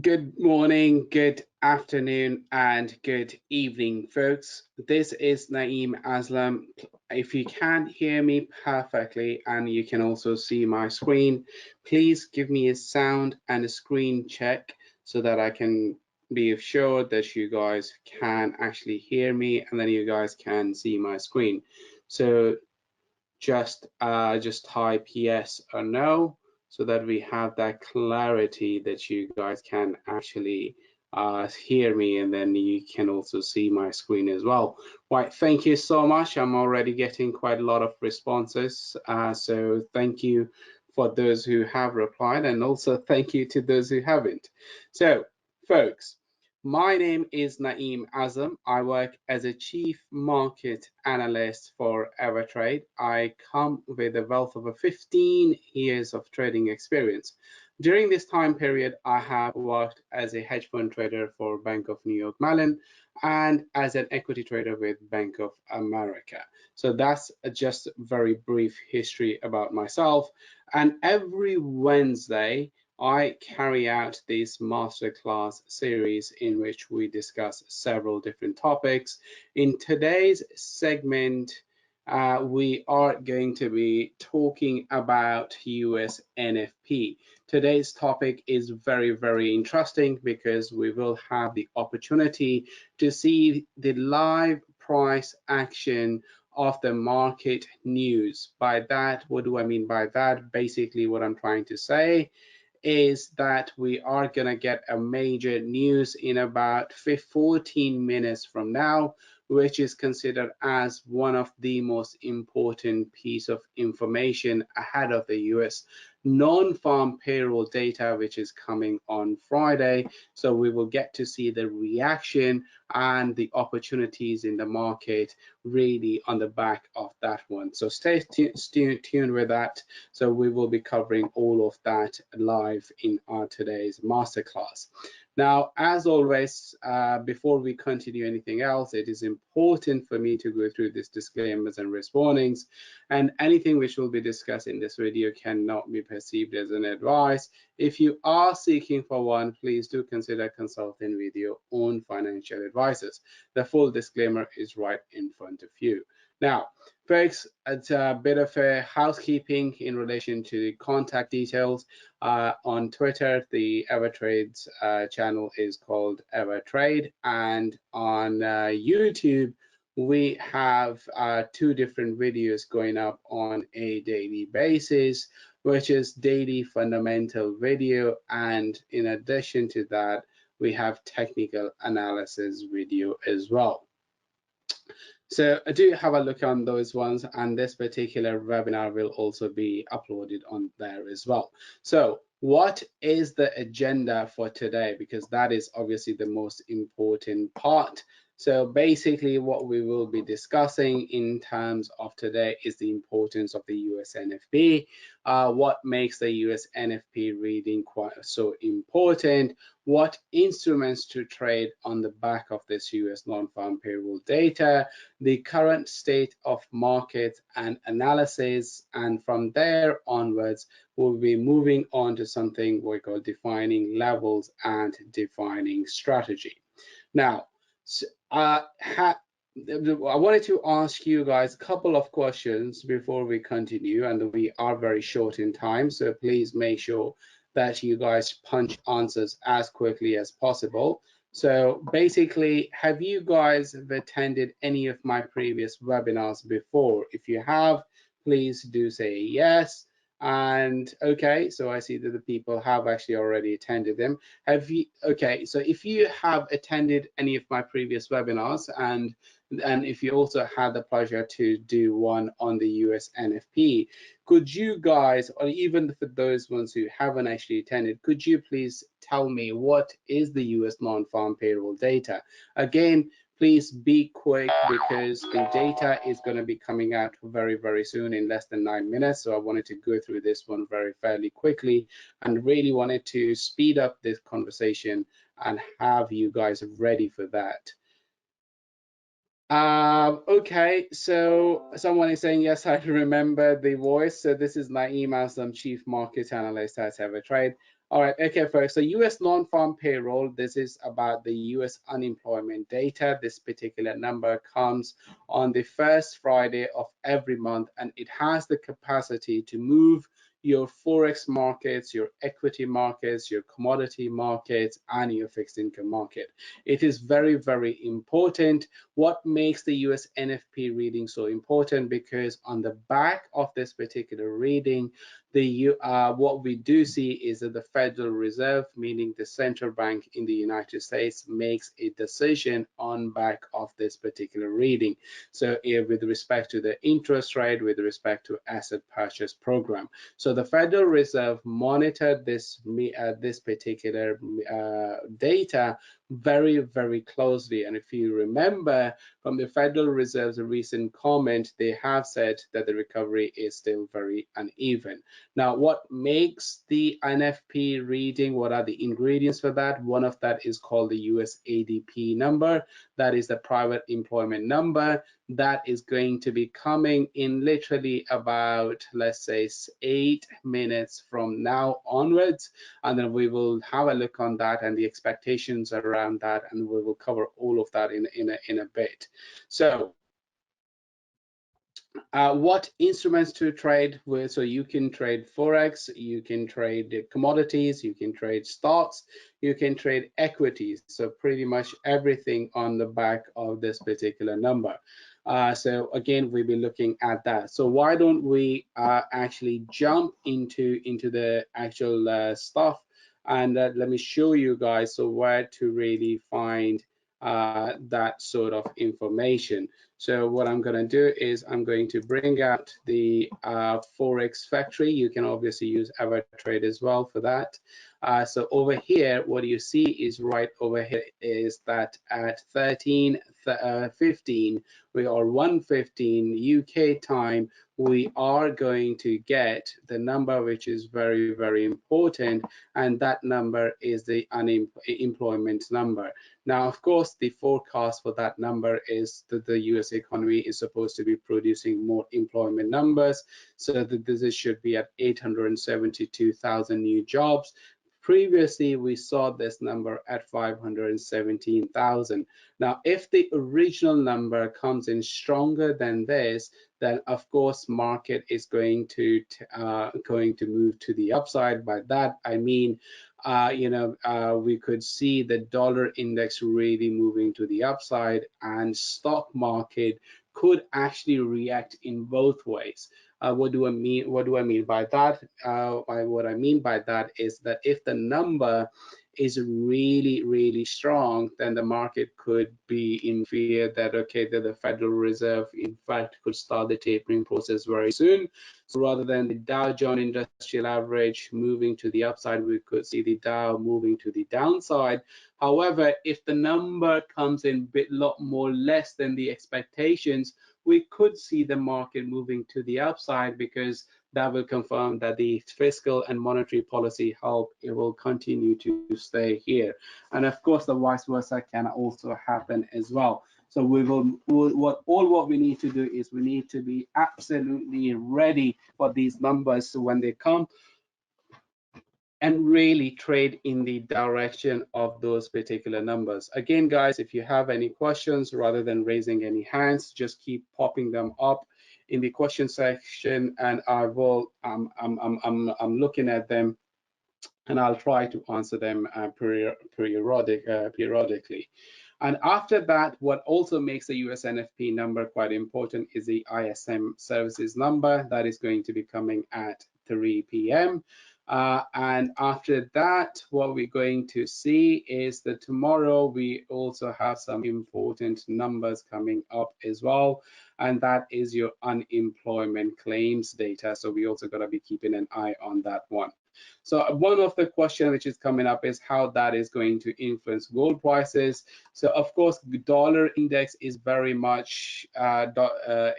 Good morning, good afternoon, and good evening, folks. This is Naeem Aslam. If you can't hear me perfectly and you can also see my screen, please give me a sound and a screen check so that I can be assured that you guys can actually hear me and then you guys can see my screen. So just type yes or no so that we have that clarity that you guys can actually hear me and then you can also see my screen as well. Right, thank you so much. I'm already getting quite a lot of responses, so thank you for those who have replied, and also thank you to those who haven't. So folks, my name is Naeem Azam. I work as a Chief Market Analyst for AvaTrade. I come with a wealth of 15 years of trading experience. During this time period, I have worked as a hedge fund trader for Bank of New York Mellon and as an equity trader with Bank of America. So that's just a very brief history about myself. And every Wednesday, I carry out this masterclass series in which we discuss several different topics. In today's segment, we are going to be talking about US NFP. Today's topic is very, very interesting because we will have the opportunity to see the live price action of the market news. By that, what do I mean by that? Basically, what I'm trying to say is that we are going to get a major news in about 14 minutes from now, which is considered as one of the most important piece of information ahead of the US non-farm payroll data, which is coming on Friday. So we will get to see the reaction and the opportunities in the market really on the back of that one. So stay tuned with that. So we will be covering all of that live in our today's masterclass. Now, as always, before we continue anything else, it is important for me to go through these disclaimers and risk warnings, and anything which will be discussed in this video cannot be perceived as an advice. If you are seeking for one, please do consider consulting with your own financial advisors. The full disclaimer is right in front of you. Now, folks, it's a bit of a housekeeping in relation to the contact details. On Twitter, the AvaTrade's channel is called AvaTrade, and on YouTube, we have two different videos going up on a daily basis, which is daily fundamental video, and in addition to that, we have technical analysis video as well. So do have a look on those ones, and this particular webinar will also be uploaded on there as well. So what is the agenda for today? Because that is obviously the most important part. So basically what we will be discussing in terms of today is the importance of the US NFP, what makes the US NFP reading quite so important, what instruments to trade on the back of this US non-farm payroll data, the current state of market and analysis, and from there onwards, we'll be moving on to something we call defining levels and defining strategy. Now, I wanted to ask you guys a couple of questions before we continue, and we are very short in time, so please make sure that you guys punch answers as quickly as possible. So basically, have you guys attended any of my previous webinars before? If you have, please do say yes. And okay, so I see that the people have actually already attended them. Have you? Okay, so if you have attended any of my previous webinars, and if you also had the pleasure to do one on the US NFP, could you guys, or even for those ones who haven't actually attended, could you please tell me what is the US non-farm payroll data? Again, please be quick because the data is going to be coming out very, very soon, in less than 9 minutes. So I wanted to go through this one fairly quickly and really wanted to speed up this conversation and have you guys ready for that. Okay, so someone is saying, yes, I remember the voice. So this is Naeem Aslam, Chief Market Analyst at AvaTrade. All right, okay, folks. So US non-farm payroll, this is about the US unemployment data. This particular number comes on the first Friday of every month, and it has the capacity to move your Forex markets, your equity markets, your commodity markets, and your fixed income market. It is very, very important. What makes the US NFP reading so important? Because on the back of this particular reading, what we do see is that the Federal Reserve, meaning the central bank in the United States, makes a decision on back of this particular reading. So with respect to the interest rate, with respect to asset purchase program. So the Federal Reserve monitored this particular data very, very closely. And if you remember from the Federal Reserve's recent comment, they have said that the recovery is still very uneven. Now, what makes the NFP reading? What are the ingredients for that? One of that is called the US ADP number. That is the private employment number. That is going to be coming in literally about, let's say, 8 minutes from now onwards. And then we will have a look on that and the expectations around that, and we will cover all of that in a bit. So what instruments to trade with? So you can trade Forex, you can trade commodities, you can trade stocks, you can trade equities. So pretty much everything on the back of this particular number. So again, we'll be looking at that. So why don't we actually jump into the actual stuff, and let me show you guys so where to really find that sort of information. So what I'm going to do is I'm going to bring out the Forex factory. You can obviously use AvaTrade as well for that. So over here, what you see is right over here is that at 13:15, we are 1:15 UK time, we are going to get the number which is very, very important, and that number is the unemployment number. Now, of course, the forecast for that number is that the US economy is supposed to be producing more employment numbers, so that this should be at 872,000 new jobs. Previously, we saw this number at 517,000. Now, if the original number comes in stronger than this, then of course market is going to move to the upside. By that I mean, we could see the dollar index really moving to the upside, and stock market could actually react in both ways. What do I mean? What do I mean by that? What I mean by that is that if the number is really, really strong, then the market could be in fear that, okay, that the Federal Reserve, in fact, could start the tapering process very soon. So rather than the Dow Jones Industrial Average moving to the upside, we could see the Dow moving to the downside. However, if the number comes in a lot more less than the expectations, we could see the market moving to the upside, because that will confirm that the fiscal and monetary policy help, it will continue to stay here. And of course, the vice versa can also happen as well. So what we need to do is we need to be absolutely ready for these numbers when they come, and really trade in the direction of those particular numbers. Again, guys, if you have any questions, rather than raising any hands, just keep popping them up in the question section, and I will I'm looking at them, and I'll try to answer them periodically. And after that, what also makes the US NFP number quite important is the ISM services number that is going to be coming at 3 p.m. And after that, what we're going to see is that tomorrow we also have some important numbers coming up as well, and that is your unemployment claims data. So we also got to be keeping an eye on that one. So one of the questions which is coming up is how that is going to influence gold prices. So of course, the dollar index is very much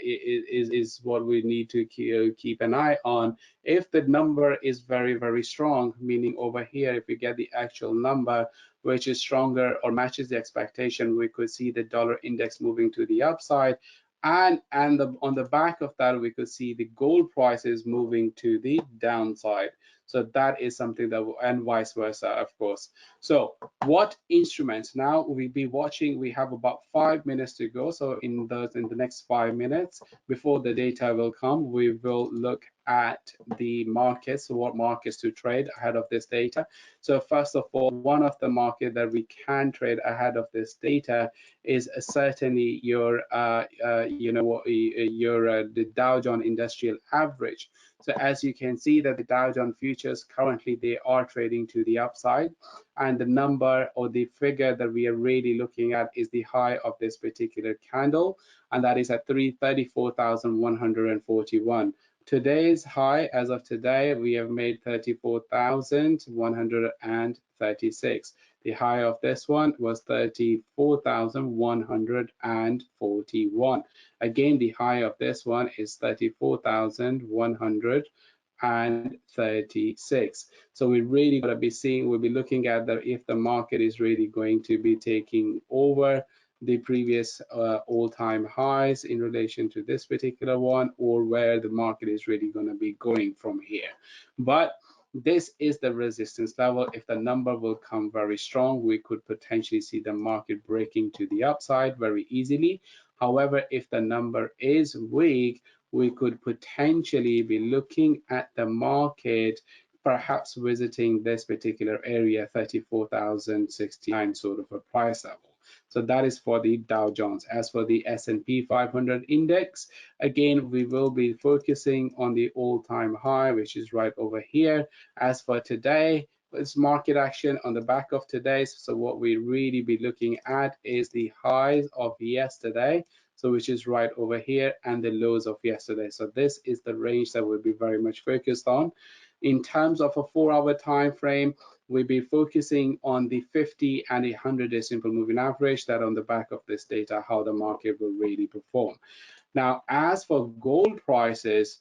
is what we need to keep an eye on. If the number is very, very strong, meaning over here, if we get the actual number which is stronger or matches the expectation, we could see the dollar index moving to the upside. And on the back of that, we could see the gold prices moving to the downside. So that is something that will, and vice versa, of course. So what instruments? Now we'll be watching. We have about 5 minutes to go. So in the next 5 minutes before the data will come, we will look at the markets, so what markets to trade ahead of this data. So first of all, one of the market that we can trade ahead of this data is certainly your the Dow Jones Industrial Average. So as you can see that the Dow Jones futures currently they are trading to the upside, and the number or the figure that we are really looking at is the high of this particular candle, and that is at 34,141. Today's high, as of today, we have made 34,136. The high of this one was 34,141. Again, the high of this one is 34,136. So we really got to be seeing, we'll be looking at that if the market is really going to be taking over the previous all-time highs in relation to this particular one, or where the market is really going to be going from here. But this is the resistance level. If the number will come very strong, we could potentially see the market breaking to the upside very easily. However, if the number is weak, we could potentially be looking at the market perhaps visiting this particular area, 34,069 sort of a price level. So that is for the Dow Jones. As for the S&P 500 index, again, we will be focusing on the all-time high, which is right over here. As for today, it's market action on the back of today. So what we really be looking at is the highs of yesterday, so which is right over here, and the lows of yesterday. So this is the range that we'll be very much focused on. In terms of a 4-hour time frame, we'll be focusing on the 50 and 100-day simple moving average, that on the back of this data, how the market will really perform. Now, as for gold prices,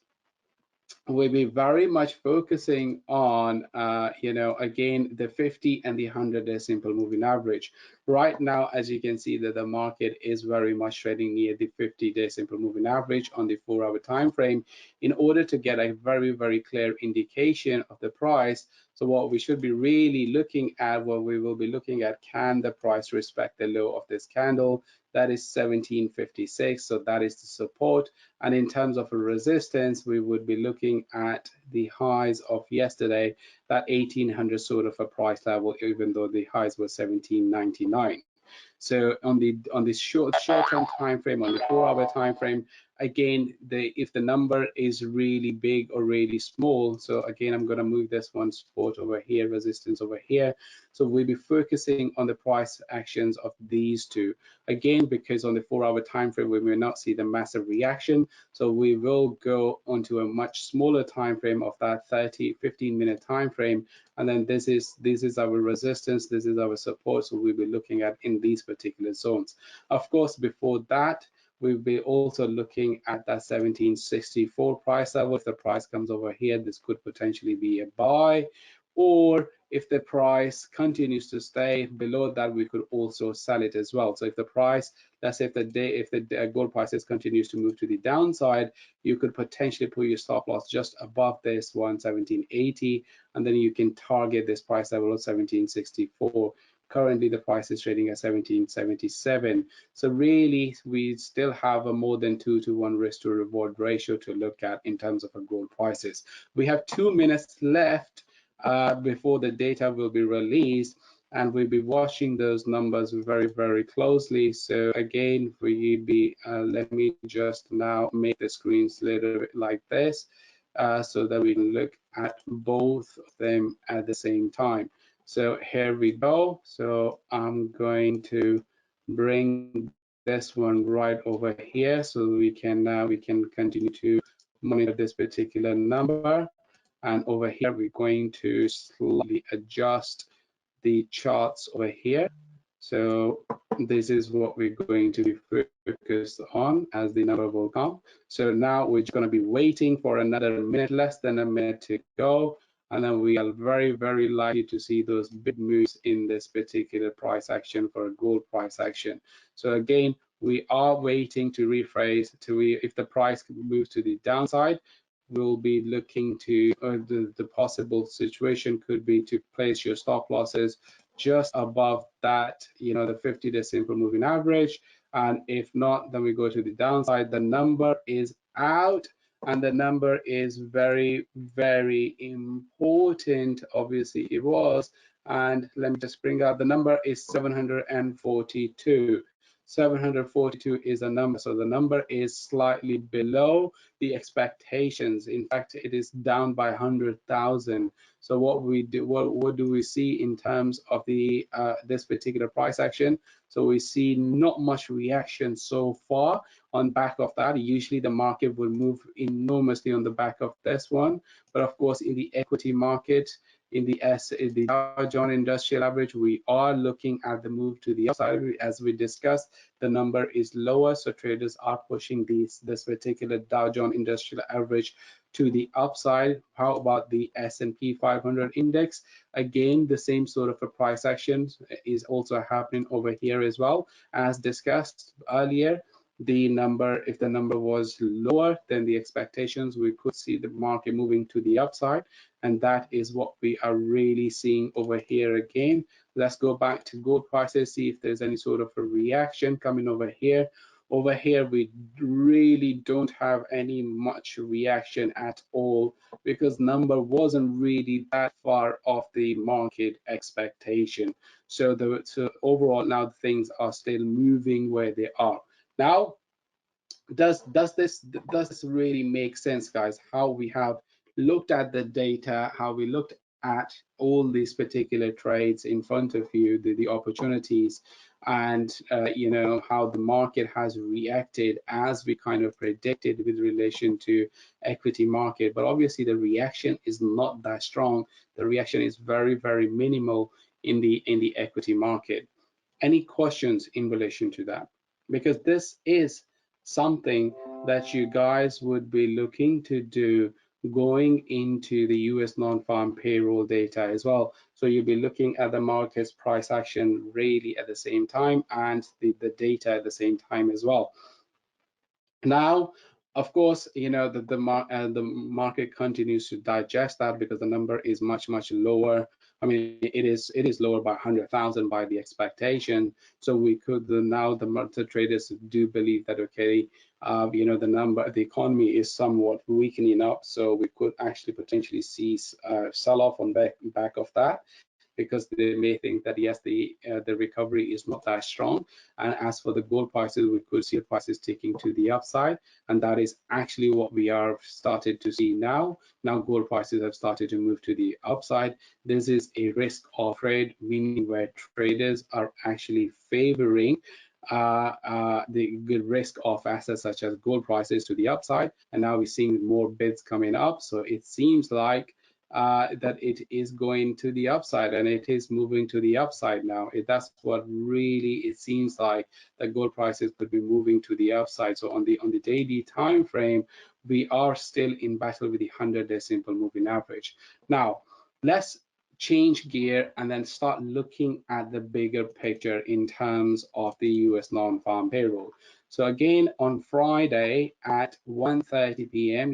we'll be very much focusing on, again, the 50 and the 100-day simple moving average. Right now, as you can see, that the market is very much trading near the 50-day simple moving average on the 4-hour time frame in order to get a very, very clear indication of the price. So what we should be really looking at, what we will be looking at, can the price respect the low of this candle? That is 1756, so that is the support. And in terms of a resistance, we would be looking at the highs of yesterday, that 1800 sort of a price level, even though the highs were 1799. So on the short-term time frame, on the 4-hour time frame, again, if the number is really big or really small, so again, I'm going to move this one support over here, resistance over here. So we'll be focusing on the price actions of these two. Again, because on the 4-hour time frame, we may not see the massive reaction. So we will go onto a much smaller time frame of that 15-minute time frame. And then this is our resistance, this is our support. So we'll be looking at in these particular zones. Of course, before that, we'll be also looking at that 1764 price level. If the price comes over here, this could potentially be a buy, or if the price continues to stay below that, we could also sell it as well. So if the price, let's say if the gold prices continues to move to the downside, you could potentially put your stop loss just above this 1780, and then you can target this price level of 1764. Currently, the price is trading at 1777. So really, we still have a more than 2-to-1 risk to reward ratio to look at in terms of gold prices. We have 2 minutes left before the data will be released, and we'll be watching those numbers very, very closely. So again, let me just now make the screens a little bit like this so that we can look at both of them at the same time. So here we go. So I'm going to bring this one right over here so we can continue to monitor this particular number. And over here, we're going to slightly adjust the charts over here. So this is what we're going to be focused on as the number will come. So now we're just going to be waiting for another minute, less than a minute to go. And then we are very, very likely to see those big moves in this particular price action for a gold price action. So again, we are waiting to rephrase if the price moves to the downside, we'll be looking to the possible situation could be to place your stop losses just above that, the 50-day simple moving average. And if not, then we go to the downside. The number is out, and the number is very, very important. Obviously it was, and let me just bring up the number is 742. 742 is a number, so the number is slightly below the expectations. In fact, it is down by 100,000. So what do we see in terms of the this particular price action? So we see not much reaction so far. On back of that, usually the market will move enormously on the back of this one, but of course in the equity market, in the Dow Jones Industrial Average, we are looking at the move to the upside. As we discussed, the number is lower, so traders are pushing this particular Dow Jones Industrial Average to the upside. How about the S&P 500 index? Again, the same sort of a price action is also happening over here as well. As discussed earlier, if the number was lower than the expectations, we could see the market moving to the upside, and that is what we are really seeing over here again. Let's go back to gold prices, see if there's any sort of a reaction coming over here. Over here, we really don't have any much reaction at all, because number wasn't really that far off the market expectation. So overall, now things are still moving where they are. Now, does this really make sense, guys? How we have looked at the data, how we looked at all these particular trades in front of you, the opportunities, and how the market has reacted as we kind of predicted with relation to equity market. But obviously the reaction is not that strong. The reaction is very, very minimal in the equity market. Any questions in relation to that? Because this is something that you guys would be looking to do going into the US non-farm payroll data as well. So you'll be looking at the market's price action really at the same time, and the data at the same time as well. Now, of course, the market continues to digest that, because the number is much, much lower. I mean, it is lower by 100,000 by the expectation. So we could now the traders do believe that, okay, the economy is somewhat weakening up, so we could actually potentially see sell off on back of that, because they may think that yes, the recovery is not that strong. And as for the gold prices, we could see the prices taking to the upside, and that is actually what we are started to see now. Now gold prices have started to move to the upside. This is a risk off trade, meaning where traders are actually favoring the good risk of assets such as gold prices to the upside, and now we're seeing more bids coming up. So it seems like that it is going to the upside, and it is moving to the upside now. That's what really it seems like, that gold prices could be moving to the upside. So on the daily time frame, we are still in battle with the 100-day simple moving average. Now let's change gear and then start looking at the bigger picture in terms of the US non-farm payroll. So again, on Friday at 1:30 p.m.,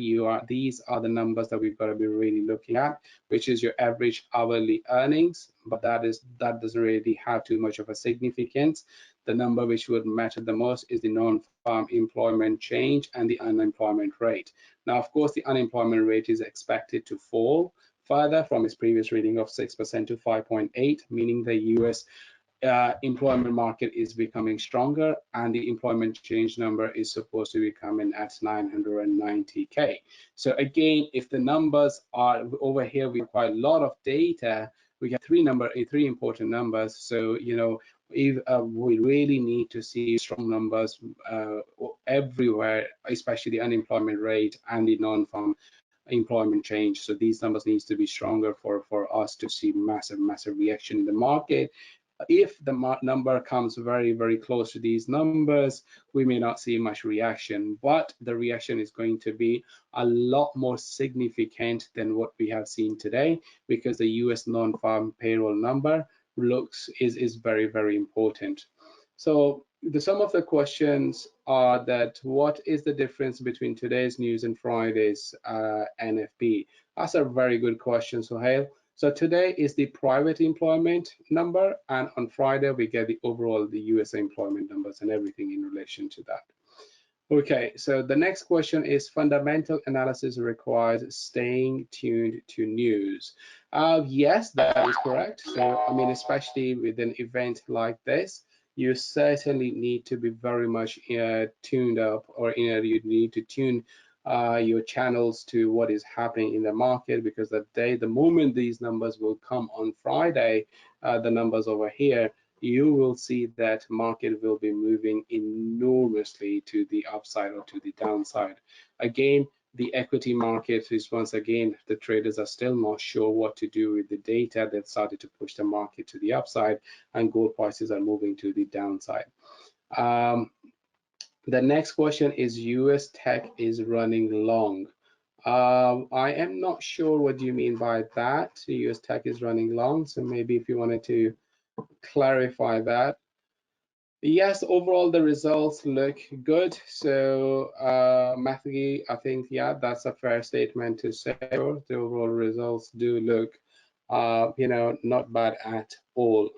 these are the numbers that we've got to be really looking at, which is your average hourly earnings, but that doesn't really have too much of a significance. The number which would matter the most is the non-farm employment change and the unemployment rate. Now, of course, the unemployment rate is expected to fall further from its previous reading of 6% to 5.8, meaning the US employment market is becoming stronger, and the employment change number is supposed to be coming at 990K. So again, if the numbers are over here, we have quite a lot of data. We have three important numbers. So if we really need to see strong numbers everywhere, especially the unemployment rate and the non-farm employment change. So these numbers needs to be stronger for us to see massive reaction in the market. If the number comes very, very close to these numbers, we may not see much reaction, but the reaction is going to be a lot more significant than what we have seen today, because the US non-farm payroll number is very, very important. So some of the questions are that what is the difference between today's news and Friday's NFP? That's a very good question, Sohail. So today is the private employment number, and on Friday we get the overall the US employment numbers and everything in relation to that. Okay, so the next question is fundamental analysis requires staying tuned to news. Yes, that is correct. So, I mean, especially with an event like this, you certainly need to be very much tuned up, or you need to tune your channels to what is happening in the market, because the moment these numbers will come on Friday, the numbers over here, you will see that market will be moving enormously to the upside or to the downside. Again, the equity market is, once again, the traders are still not sure what to do with the data. They've started to push the market to the upside, and gold prices are moving to the downside. The next question is US tech is running long. I am not sure what you mean by that. US tech is running long, so maybe if you wanted to clarify that. Yes, overall the results look good. So Matthew, I think, yeah, that's a fair statement to say. The overall results do look, not bad at all.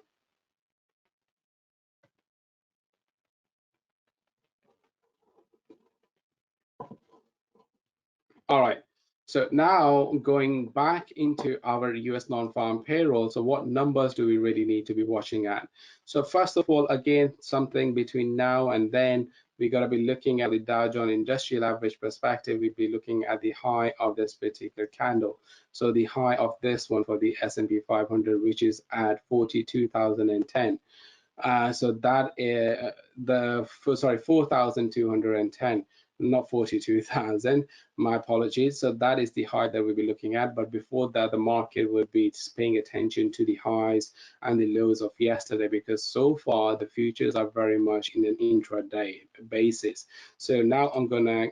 All right. So now going back into our US non-farm payroll, so what numbers do we really need to be watching at? So first of all, again, something between now and then, we got to be looking at the Dow Jones Industrial Average perspective. We'd be looking at the high of this particular candle. So the high of this one for the S&P 500, which is at 42,010. So that is sorry, 4,210, not 42,000. My apologies. So that is the high that we'll be looking at. But before that, the market would be paying attention to the highs and the lows of yesterday, because so far the futures are very much in an intraday basis. So now I'm gonna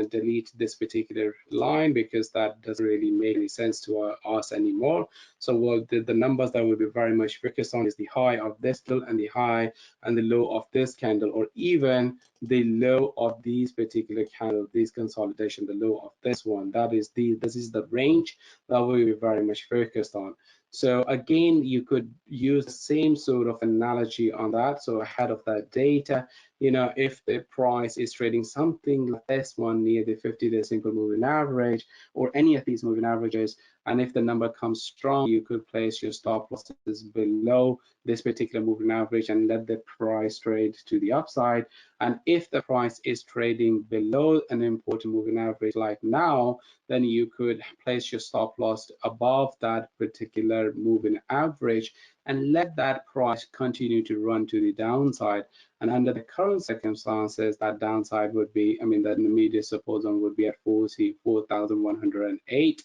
delete this particular line, because that doesn't really make any sense to us anymore. So what the numbers that we'll be very much focused on is the high of this candle and the high and the low of this candle, or even the low of these particular candles, this consolidation, the low of this one. This is the range that we'll be very much focused on. So again, you could use the same sort of analogy on that. So ahead of that data, if the price is trading something like this one near the 50-day simple moving average, or any of these moving averages, and if the number comes strong, you could place your stop losses below this particular moving average and let the price trade to the upside. And if the price is trading below an important moving average like now, then you could place your stop loss above that particular moving average and let that price continue to run to the downside. And under the current circumstances, that downside would be, that the immediate support zone would be at 44,108.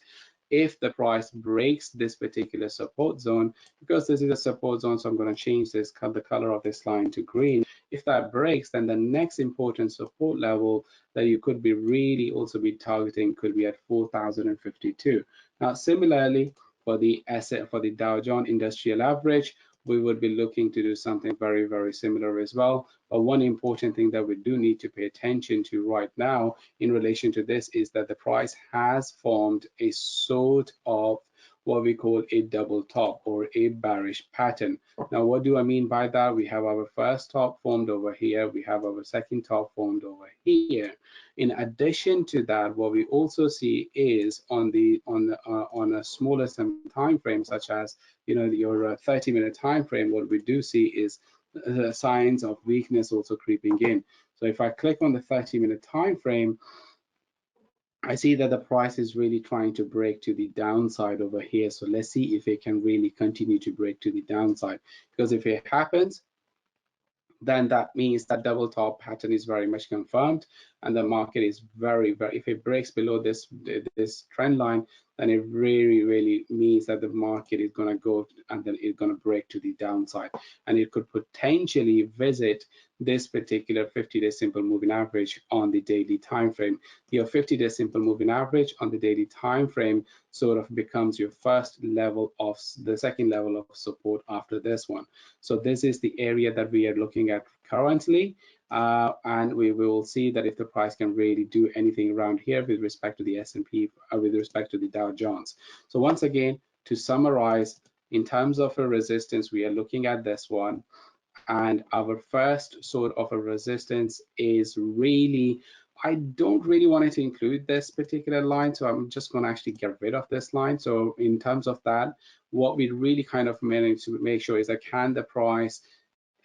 If the price breaks this particular support zone, because this is a support zone, so I'm going to change the color of this line to green. If that breaks, then the next important support level that you could be really also be targeting could be at 4,052. Now, similarly, for the Dow Jones Industrial Average, we would be looking to do something very, very similar as well. But one important thing that we do need to pay attention to right now in relation to this is that the price has formed a sort of what we call a double top, or a bearish pattern. Now, what do I mean by that? We have our first top formed over here. We have our second top formed over here. In addition to that, what we also see is on a smaller time frame, such as your 30-minute time frame, what we do see is signs of weakness also creeping in. So if I click on the 30-minute time frame, I see that the price is really trying to break to the downside over here. So let's see if it can really continue to break to the downside, because if it happens, then that means that double top pattern is very much confirmed. and the market is very, if it breaks below this trend line, then it really means that the market is going to go and then it's going to break to the downside, and it could potentially visit this particular 50-day simple moving average on the daily time frame. Your 50-day simple moving average on the daily time frame sort of becomes your first level of the second level of support after this one. So this is the area that we are looking at currently, and we will see that if the price can really do anything around here with respect to the S&P, with respect to the Dow Jones. So once again, to summarize, in terms of a resistance, we are looking at this one, and our first sort of a resistance is really, I don't really want to include this particular line, so I'm just going to actually get rid of this line. So in terms of that, what we really kind of manage to make sure is that can the price,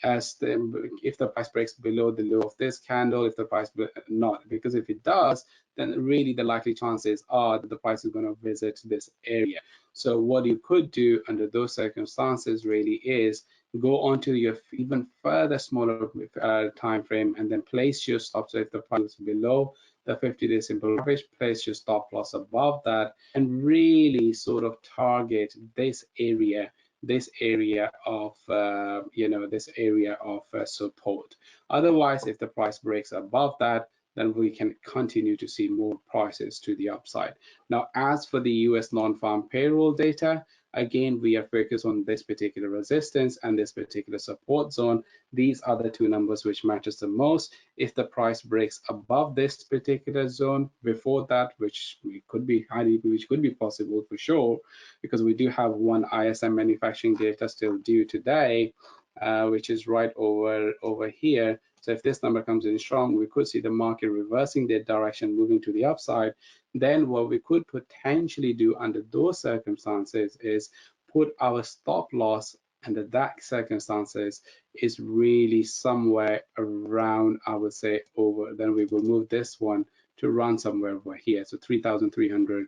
if the price breaks below the low of this candle, if the price not, because if it does, then really the likely chances are that the price is going to visit this area. So what you could do under those circumstances really is go onto your even further smaller time frame and then place your stop. So if the price is below the 50-day simple average, place your stop loss above that and really sort of target this area of this area of support. Otherwise, if the price breaks above that, then we can continue to see more prices to the upside. Now, as for the US non-farm payroll data, again, we are focused on this particular resistance and this particular support zone. These are the two numbers which matters the most. If the price breaks above this particular zone before that, which could be possible for sure, because we do have one ISM manufacturing data still due today, which is right over here. So if this number comes in strong, we could see the market reversing their direction, moving to the upside. Then what we could potentially do under those circumstances is put our stop loss under that circumstances is really somewhere around, I would say, over, then we will move this one to run somewhere over here. So 3,300,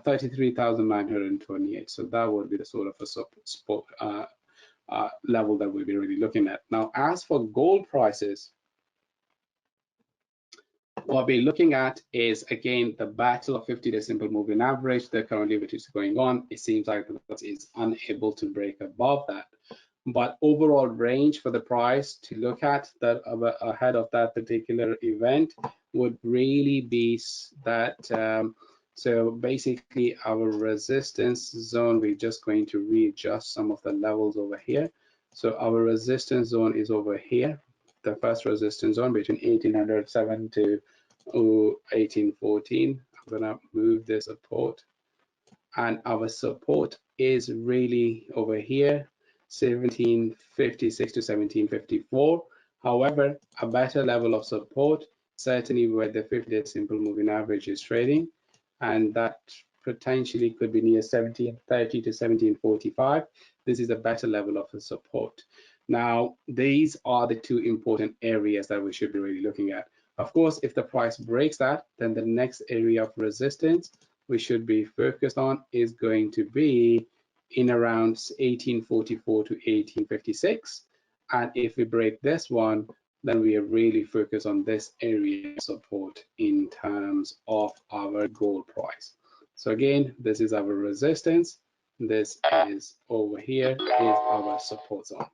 33,928. So that would be the sort of a support level that we'll be really looking at. Now, as for gold prices, what we're looking at is, again, the battle of 50-day simple moving average that currently which is going on. It seems like it is unable to break above that. But overall range for the price to look at that ahead of that particular event would really be that. So basically, our resistance zone, we're just going to readjust some of the levels over here. So our resistance zone is over here. The first resistance zone between 1807 to 1814. I'm gonna move the support, and our support is really over here, 1756 to 1754. However, a better level of support, certainly where the 50-day simple moving average is trading, and that potentially could be near 1730 to 1745. This is a better level of support. Now, these are the two important areas that we should be really looking at. Of course, if the price breaks that, then the next area of resistance we should be focused on is going to be in around 1844 to 1856. And if we break this one, then we are really focused on this area of support in terms of our gold price. So again, this is our resistance. This is over here is our support zone.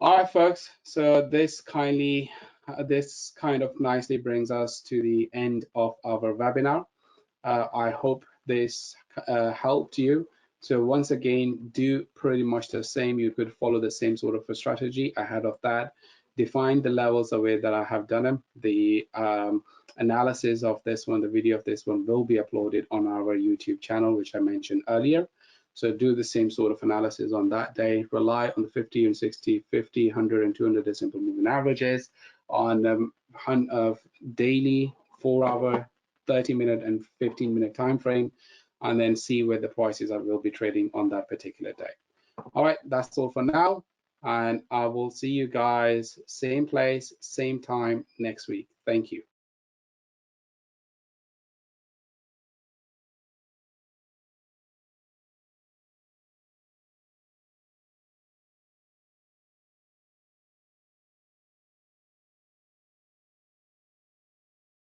All right, folks. So this kind of nicely brings us to the end of our webinar. I hope this helped you. So once again, do pretty much the same. You could follow the same sort of a strategy ahead of that. Define the levels the way that I have done them. The analysis of this one, the video of this one will be uploaded on our YouTube channel, which I mentioned earlier. So do the same sort of analysis on that day. Rely on the 50 and 60, 50, 100, and 200 simple moving averages on daily 4-hour, 30-minute, and 15-minute time frame, and then see where the prices will be trading on that particular day. All right, that's all for now, and I will see you guys same place, same time next week. Thank you.